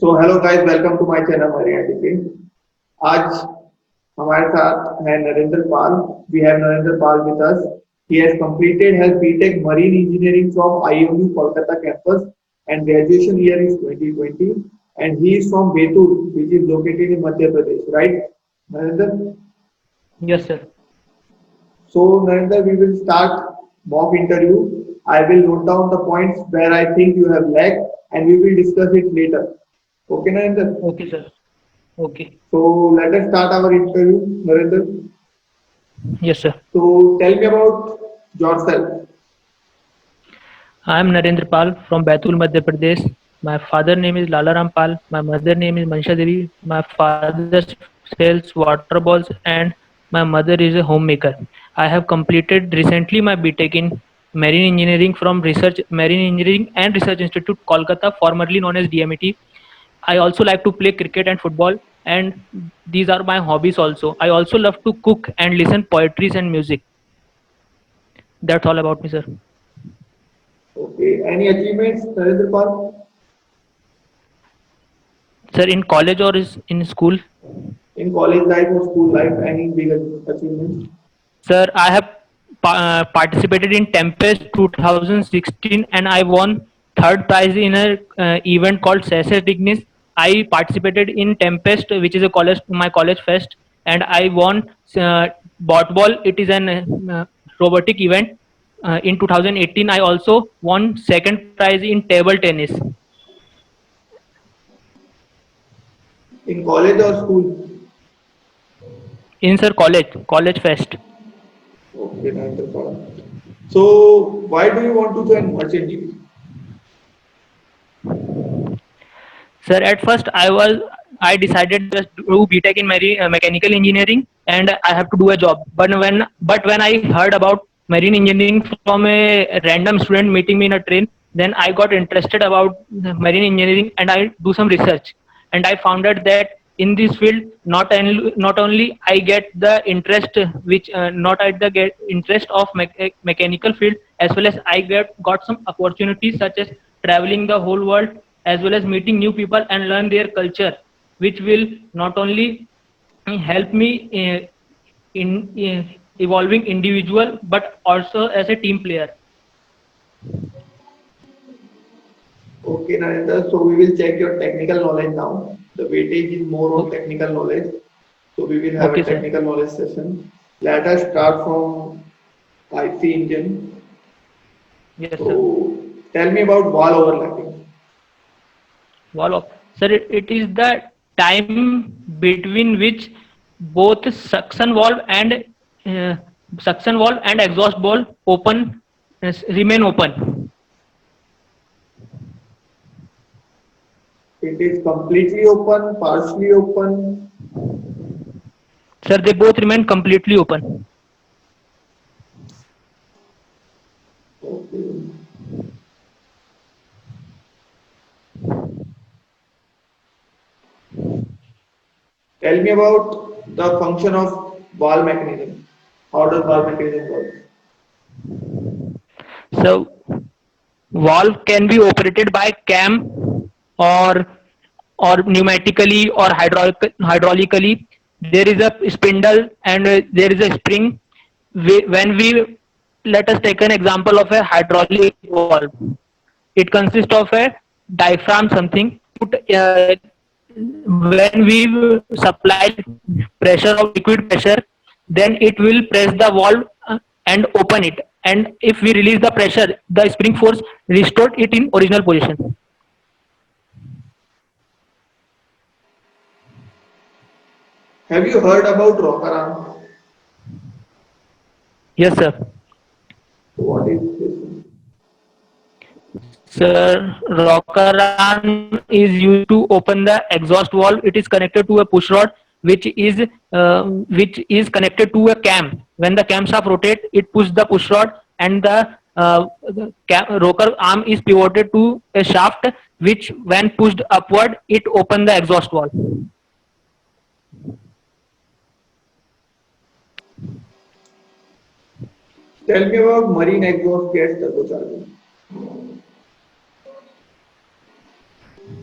So hello guys, welcome to my channel Marina TK. आज हमारे साथ है Narendra Pal. We have Narendra Pal with us. He has completed his BTech Marine Engineering from IMU Kolkata campus and graduation year is 2020 and he is from Betur which is located in Madhya Pradesh, right Narendra? Yes, sir. So Narendra, we will start mock interview. I will note down the points where I think you have lagged and we will discuss it later. Okay Narendra? Okay, sir. Okay. So let us start our interview, Narendra. Yes, sir. So tell me about yourself. I am Narendra Pal from Baitul, Madhya Pradesh. My father name is Lala Ram Pal. My mother name is Mansha Devi. My father sells water balls and my mother is a homemaker. I have completed recently my BTech in Marine Engineering from Research Marine Engineering and Research Institute, Kolkata, formerly known as DMET. I also like to play cricket and football, and these are my hobbies also. I also love to cook and listen poetries and music. That's all about me, sir. Okay. Any achievements, Narendra Pal? Sir, in college or is in school? In college life or school life, any big achievements? Sir, I have participated in Tempest 2016 and I won third prize in a event called Sese Dignis. I participated in Tempest, which is a college my college fest, and I won bot ball. It is an robotic event. In 2018, I also won second prize in table tennis. In college or school? In sir college fest. Okay, Narendra Pal. So why do you want to join merchant navy? Sir, at first I decided just do BTech in mechanical engineering and I have to do a job. But when I heard about marine engineering from a random student meeting me in a train, then I got interested about marine engineering and I do some research. And I found out that in this field not only I get the interest which not at the get interest of mechanical field, as well as I got some opportunities such as traveling the whole world, as well as meeting new people and learn their culture, which will not only help me in evolving individual but also as a team player. Okay, Narendra. So we will check your technical knowledge now. The weightage is more on O- technical knowledge. So we will have a okay, sir. technical knowledge session. Let us start from IC engine. Yes, sir. So tell me about wall overlapping. Wall of sir, it is the time between which both uh, suction valve and exhaust valve remain open. It is completely open, partially open. Sir, they both remain completely open. Okay. Tell me about the function of ball mechanism. How does ball mechanism work? So valve can be operated by cam or pneumatically or hydraulically. There is a spindle and there is a spring. When we let us take an example of a hydraulic valve, it consists of a diaphragm something. When we supply pressure of liquid pressure, then it will press the valve and open it, and if we release the pressure, the spring force restored it in original position. Have you heard about rocker arm? Yes, sir. What is this? Sir, rocker arm is used to open the exhaust valve. It is connected to a push rod, which is connected to a cam. When the camshaft rotate, it pushes the push rod, and the rocker arm is pivoted to a shaft, which, when pushed upward, it open the exhaust valve. Tell me about marine exhaust gas turbocharger.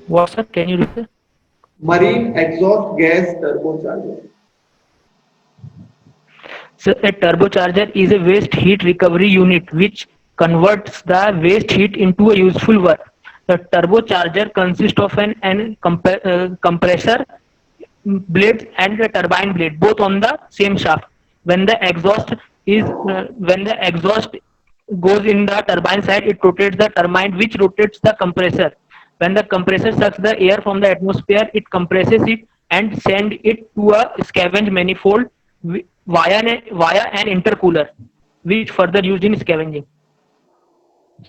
What, sir? Can you repeat? Marine exhaust gas turbocharger. So a turbocharger is a waste heat recovery unit which converts the waste heat into a useful work. The turbocharger consists of an compressor blade and a turbine blade, both on the same shaft. When the exhaust goes in the turbine side, it rotates the turbine, which rotates the compressor. When the compressor sucks the air from the atmosphere, it compresses it and send it to a scavenge manifold via an intercooler, which further used in scavenging.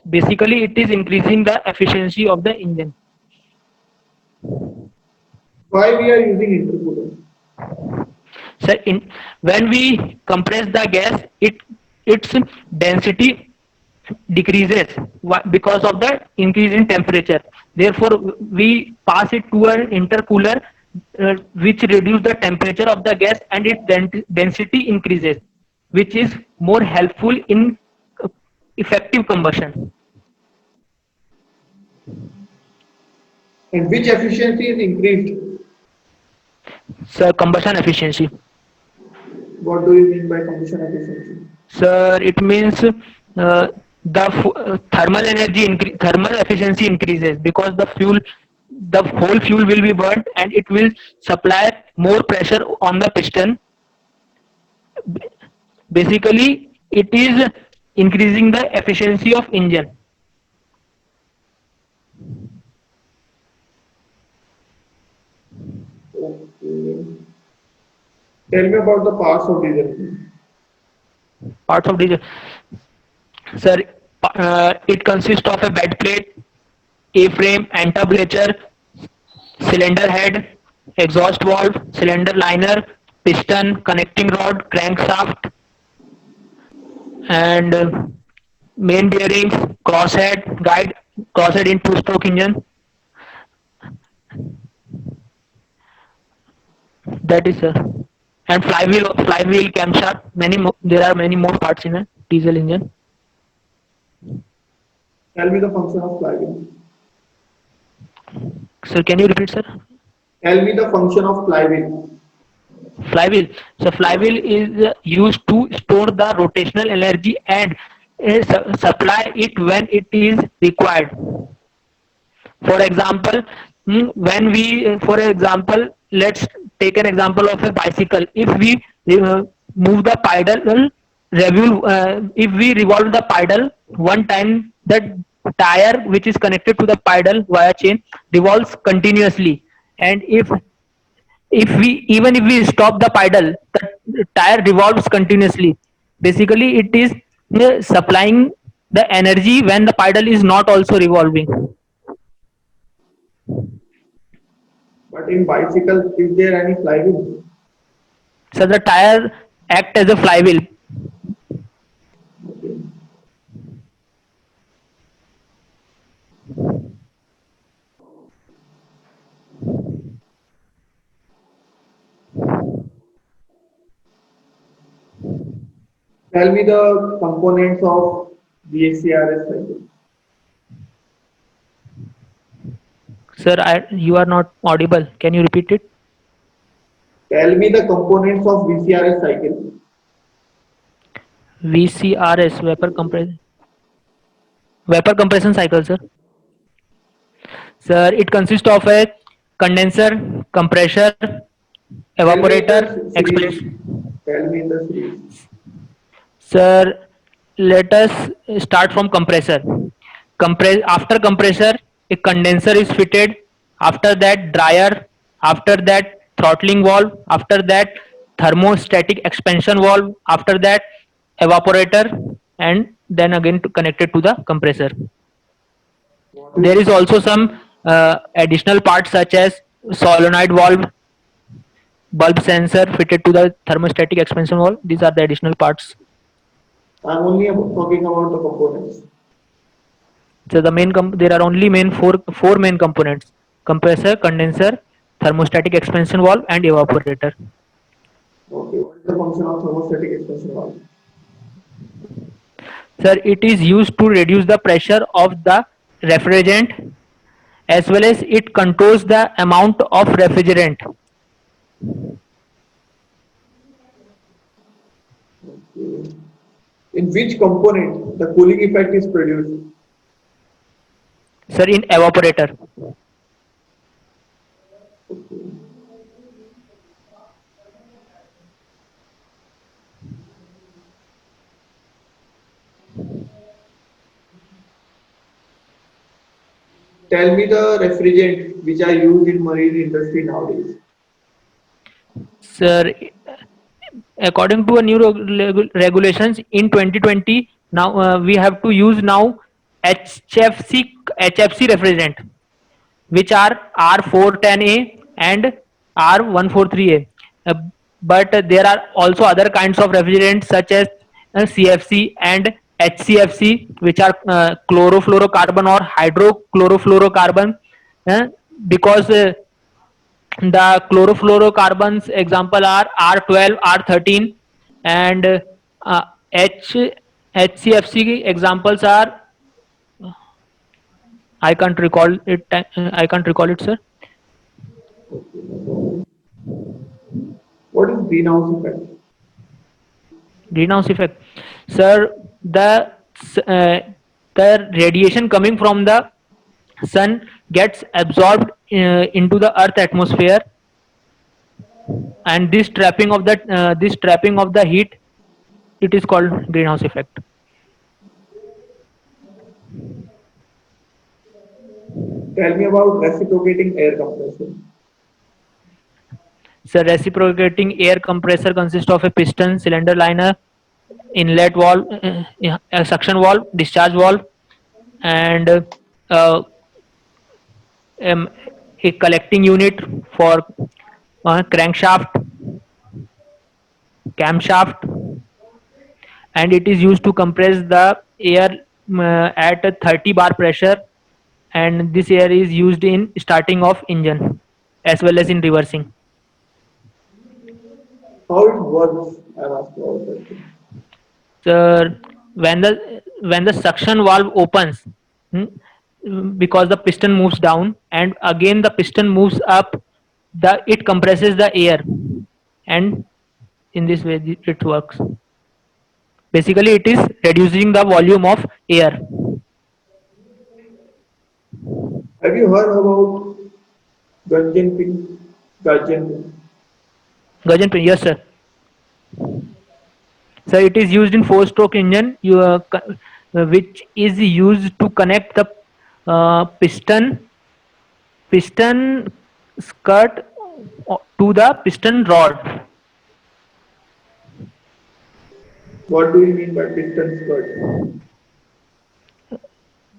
Basically, it is increasing the efficiency of the engine. Why we are using intercooler? So when we compress the gas, its density decreases because of the increase in temperature. Therefore, we pass it to an intercooler, which reduce the temperature of the gas and its density increases, which is more helpful in uh, effective combustion. And which efficiency is increased? So combustion efficiency. What do you mean by combustion efficiency? So it means thermal efficiency increases because the whole fuel will be burnt and it will supply more pressure on the piston. Basically, it is increasing the efficiency of engine. Okay. Tell me about the parts of diesel. Parts of diesel. Sir, it consists of a bed plate, A-frame, entablature, cylinder head, exhaust valve, cylinder liner, piston, connecting rod, crankshaft, and main bearings, crosshead in two-stroke engine. That is, and flywheel, camshaft. There are many more parts in a diesel engine. Tell me the function of flywheel. Sir, can you repeat, sir? Tell me the function of flywheel. Flywheel. So flywheel is used to store the rotational energy and supply it when it is required. For example, for example, let's take an example of a bicycle. If we move the pedal, if we revolve the pedal one time, the tire which is connected to the pedal via chain revolves continuously. And if we stop the pedal, the tire revolves continuously. Basically, it is supplying the energy when the pedal is not also revolving. But in bicycle, is there any flywheel? So the tire act as a flywheel. Okay. Tell me the components of VSCRS cycle. Sir, you are not audible. Can you repeat it? Tell me the components of VCRS cycle. VCRS, vapor compression cycle, sir. Sir, it consists of a condenser, compressor, Tell me in evaporator, the series. expansion. Tell me in the series. Sir, let us start from compressor. After compressor, a condenser is fitted. After that, dryer. After that, throttling valve. After that, thermostatic expansion valve. After that, evaporator, and then again connected to the compressor. What There is is also some additional parts such as solenoid valve, bulb sensor fitted to the thermostatic expansion valve. These are the additional parts. I'm only talking about the components. So there are only four main components: compressor, condenser, thermostatic expansion valve, and evaporator. Okay, what is the function of thermostatic expansion valve? Sir, it is used to reduce the pressure of the refrigerant as well as it controls the amount of refrigerant. In which component the cooling effect is produced? Sir, in evaporator. Tell me the refrigerant which are used in marine industry nowadays. Sir, according to a new regulations in 2020, now we have to use now HFC refrigerant, which are R410A and R143A. Uh, but there are also other kinds of refrigerants such as CFC and HCFC, which are chlorofluorocarbon or hydrochlorofluorocarbon. uh, because the chlorofluorocarbons example are R12, R13, and H HCFC examples are, I can't recall it. I can't recall it, sir. What is greenhouse effect? Greenhouse effect, sir. Uh, the radiation coming from the sun gets absorbed into the earth atmosphere, and this trapping of the heat, it is called greenhouse effect. Tell me about reciprocating air compression. So reciprocating air compressor consists of a piston, cylinder liner, inlet valve, yeah, a suction valve, discharge valve, and uh, um, a collecting unit for crankshaft, camshaft, and it is used to compress the air at a 30 bar pressure, and this air is used in starting of engine as well as in reversing. How it works? I'm asking about that. So when the suction valve opens, hmm, because the piston moves down and again the piston moves up, the it compresses the air, and in this way it works. Basically it is reducing the volume of air. Have you heard about Gunjan pin? Gunjan pin. Gajan pin, yes sir. So it is used in four stroke engine, which is used to connect the piston skirt to the piston rod. What do you mean by piston skirt?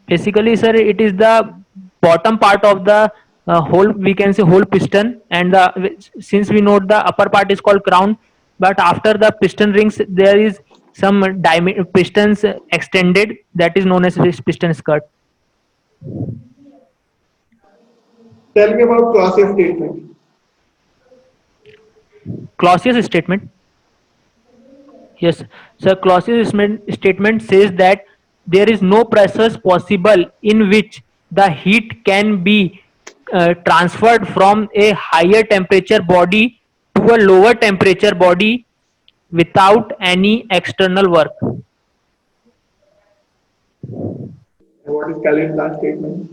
Basically, sir, it is the bottom part of the whole, we can say whole piston, and since we know the upper part is called crown, but after the piston rings there is some pistons extended, that is known as piston skirt. Tell me about Clausius statement. Clausius statement. Yes, so Clausius statement says that there is no process possible in which the heat can be transferred from a higher temperature body to a lower temperature body without any external work. And what is Calvin Planck statement?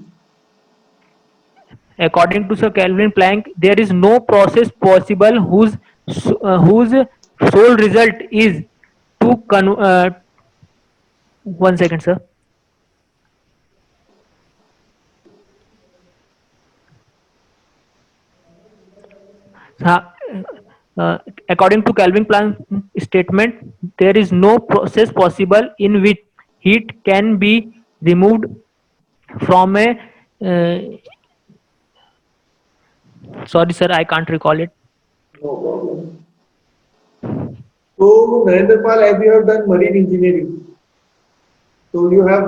According to Sir Kelvin Planck, there is no process possible whose sole result is to one second, sir. Uh, According to Calvin Planck's statement, there is no process possible in which heat can be removed from a. Sorry, sir, I can't recall it. No problem. So, Narendra Pal, as you have done marine engineering, so you have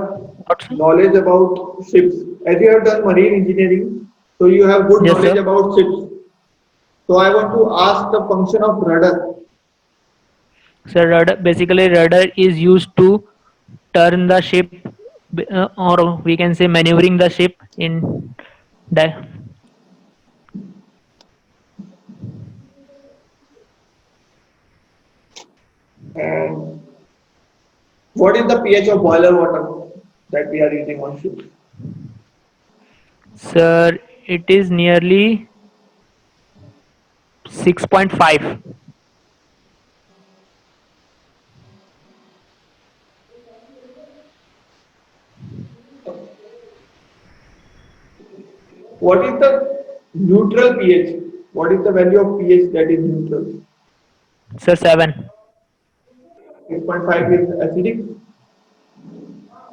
What, sir? knowledge about ships. As you have done marine engineering, so you have good Yes, knowledge sir. about ships. So I want to ask the function of rudder. So basically, rudder is used to turn the ship, or we can say maneuvering the ship in. Di- And what is the pH of boiler water that we are using on ships? Sir, it is nearly 6.5. What is the neutral pH? What is the value of pH that is neutral? Sir, 7. 6.5 is acidic.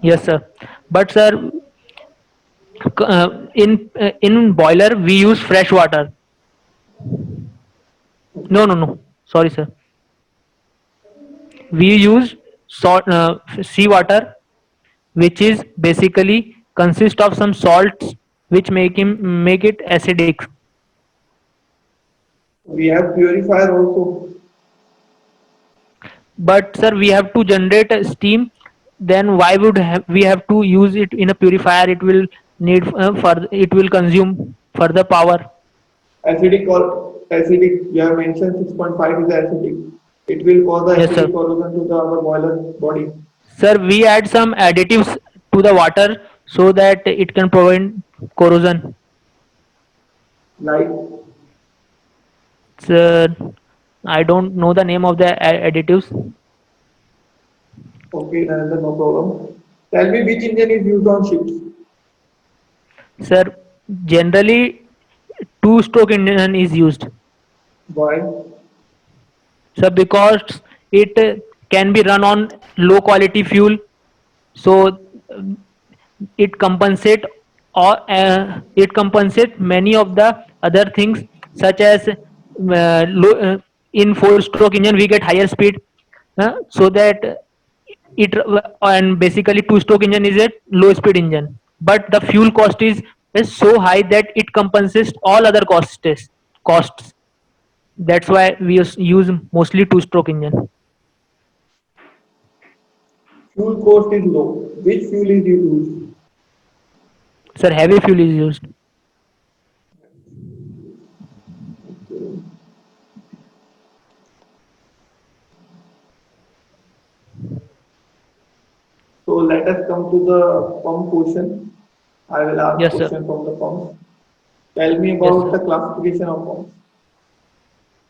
Yes, sir. But sir, in boiler we use fresh water. No, no, no. Sorry, sir. We use salt, sea water, which is basically consist of some salts which make it acidic. We have purifier also. But sir, we have to generate a steam. Then why would we have to use it in a purifier? It will need further. It will consume further power. Acidic or acidic, you have mentioned 6.5 is acidic. It will cause the Yes, sir. acidic corrosion to the our boiler body. Sir, we add some additives to the water so that it can prevent corrosion. Like, Sir, I don't know the name of the additives. okay, no problem. Tell me which engine is used on ships. Sir, generally two-stroke engine is used. Why? Sir, because it can be run on low quality fuel, so it compensate it compensate many of the other things such as in four-stroke engine we get higher speed, so that it and basically two-stroke engine is a low-speed engine, but the fuel cost is so high that it compensates all other costs. That's why we use mostly two-stroke engine. Fuel cost is low. Which fuel is used? Sir, heavy fuel is used. So let us come to the pump question. I will ask Yes, sir. question from the pump. Tell me Yes, about sir. the classification of pumps.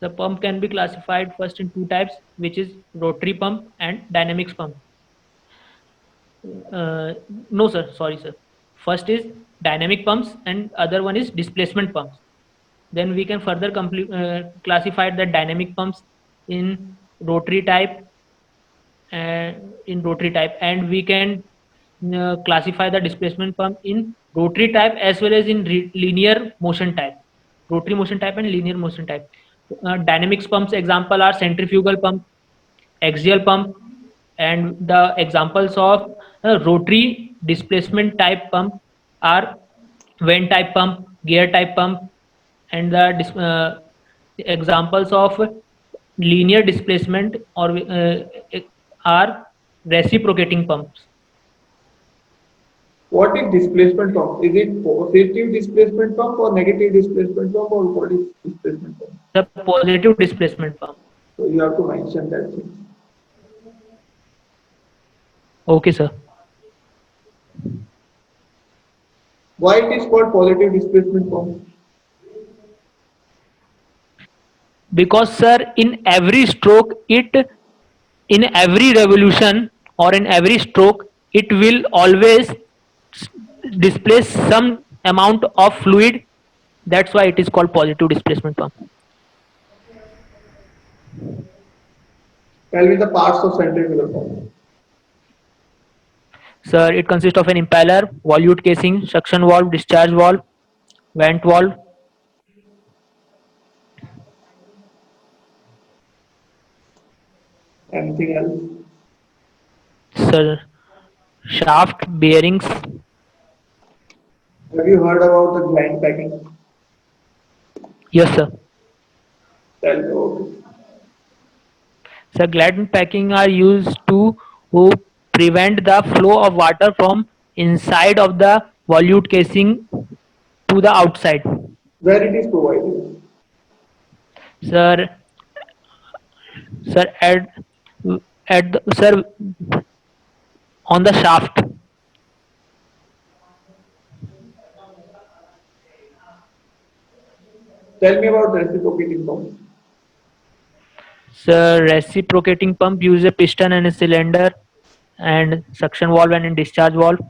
The pump can be classified first in two types, which is rotary pump and dynamics pump. No, sir. Sorry, sir. First is dynamic pumps, and other one is displacement pumps. Then we can further classify the dynamic pumps in rotary type, and we can classify the displacement pump in rotary type as well as in linear motion type, rotary motion type and linear motion type. Dynamics pumps example are centrifugal pump, axial pump, and the examples of rotary displacement type pump are vent type pump, gear type pump, and the examples of linear displacement or are reciprocating pumps. What is displacement pump? Is it positive displacement pump or negative displacement pump or what is displacement pump? The positive displacement pump. So you have to mention that thing. Okay, sir. Why it is called positive displacement pump? Because sir, in every revolution or in every stroke, it will always displace some amount of fluid. That's why it is called positive displacement pump. Tell me the parts of centrifugal pump. Sir, it consists of an impeller, volute casing, suction valve, discharge valve, vent valve. Anything else? Sir, shaft, bearings. Have you heard about the gland packing? Yes, sir. Tell me about it. So gland packing are used to prevent the flow of water from inside of the volute casing to the outside. Where it is provided? Sir, sir, sir, on the shaft. Tell me about reciprocating pump. Sir, reciprocating pump use a piston and a cylinder and suction valve and a discharge valve.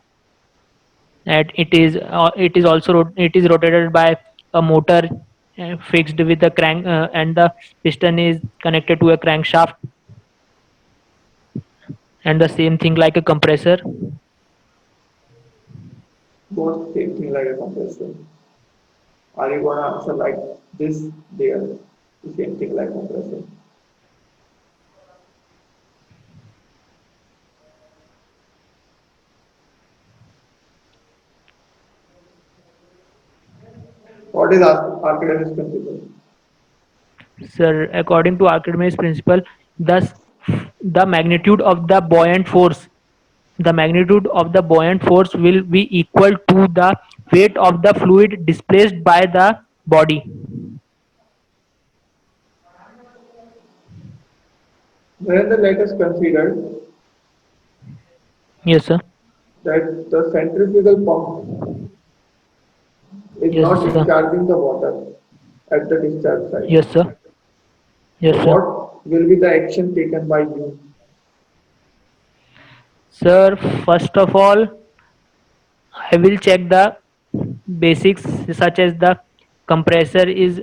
And it is also it is rotated by a motor fixed with the crank, and the piston is connected to a crankshaft, and the same thing like a compressor. Both same thing like a compressor. Are you gonna answer like this? There, the same thing like compressor. What is Archimedes principle? Sir, according to Archimedes principle, thus the magnitude of the buoyant force, the magnitude of the buoyant force will be equal to the weight of the fluid displaced by the body. Then the let us consider Yes, sir. that the centrifugal pump is Yes, not sir. discharging the water at the discharge side. Yes, sir. So Yes, sir. what will be the action taken by you? Sir, first of all, I will check the basics such as the compressor is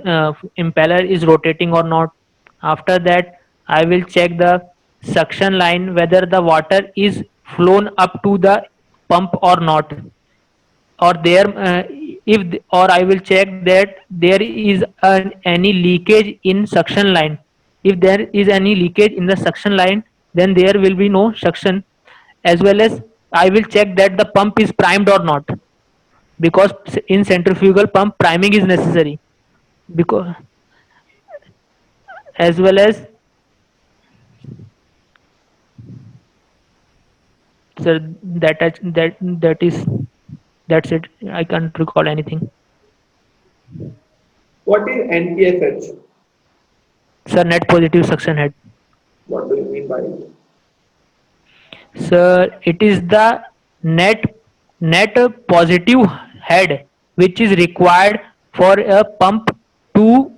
impeller is rotating or not. After that, I will check the suction line whether the water is flown up to the pump or not, or there or I will check that there is any leakage in suction line. If there is any leakage in the suction line, then there will be no suction. As well as I will check that the pump is primed or not, because in centrifugal pump priming is necessary. Because as well as, sir, that is, that's it. I can't recall anything. What is NPSH? Sir, net positive suction head. What do you mean by it? Sir, it is the net net positive head which is required for a pump to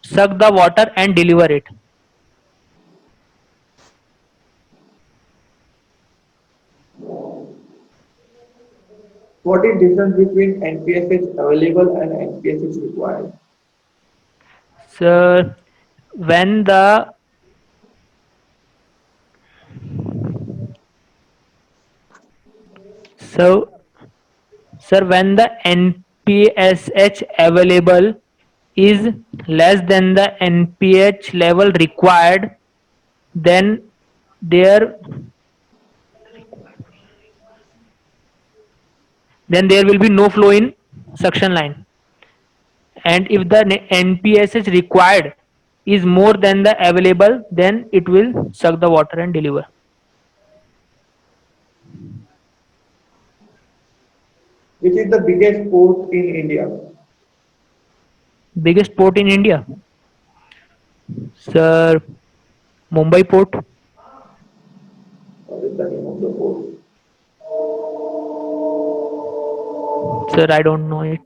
suck the water and deliver it. What is difference between NPSH available and NPSH required? Sir, when the so sir, when the NPSH available is less than the NPH level required, then there there will be no flow in suction line. And if the NPSH required is more than the available, then it will suck the water and deliver. Which is the biggest port in India? Biggest port in India? Sir, Mumbai port. What is the name of the port? Sir, I don't know it.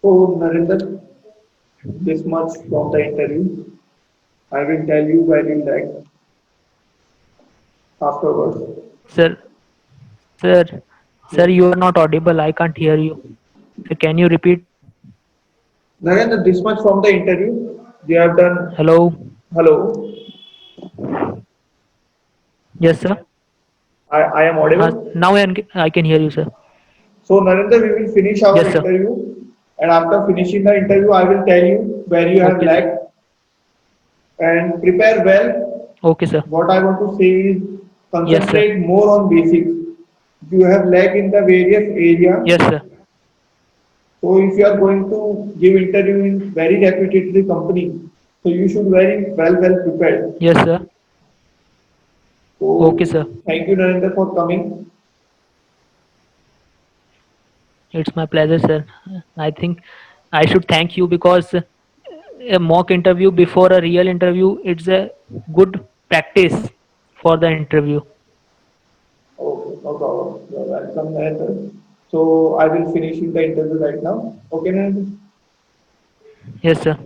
So, Narendra, this much from the interview. I will tell you where you lack afterwards. Sir, sir, sir, you are not audible. I can't hear you. So can you repeat? Narendra, this much from the interview. You have done. Hello. Hello, Yes, sir. I am audible. Now I can hear you, sir. So, Narendra, we will finish our Yes, sir. interview. And after finishing the interview, I will tell you where you have Okay, sir. lacked and prepare well. Okay, sir. What I want to say is Yes, sir. concentrate more on basics. You have lacked in the various areas. Yes, sir. So if you are going to give interview in very reputed company, so you should very well prepared. Yes, sir. So Okay, sir. thank you, Narendra, for coming. It's my pleasure, sir. I think I should thank you because a mock interview before a real interview, it's a good practice for the interview. Okay, no problem. You are welcome, Narendra. So I will finish the interview right now. Okay, Narendra? Yes, sir.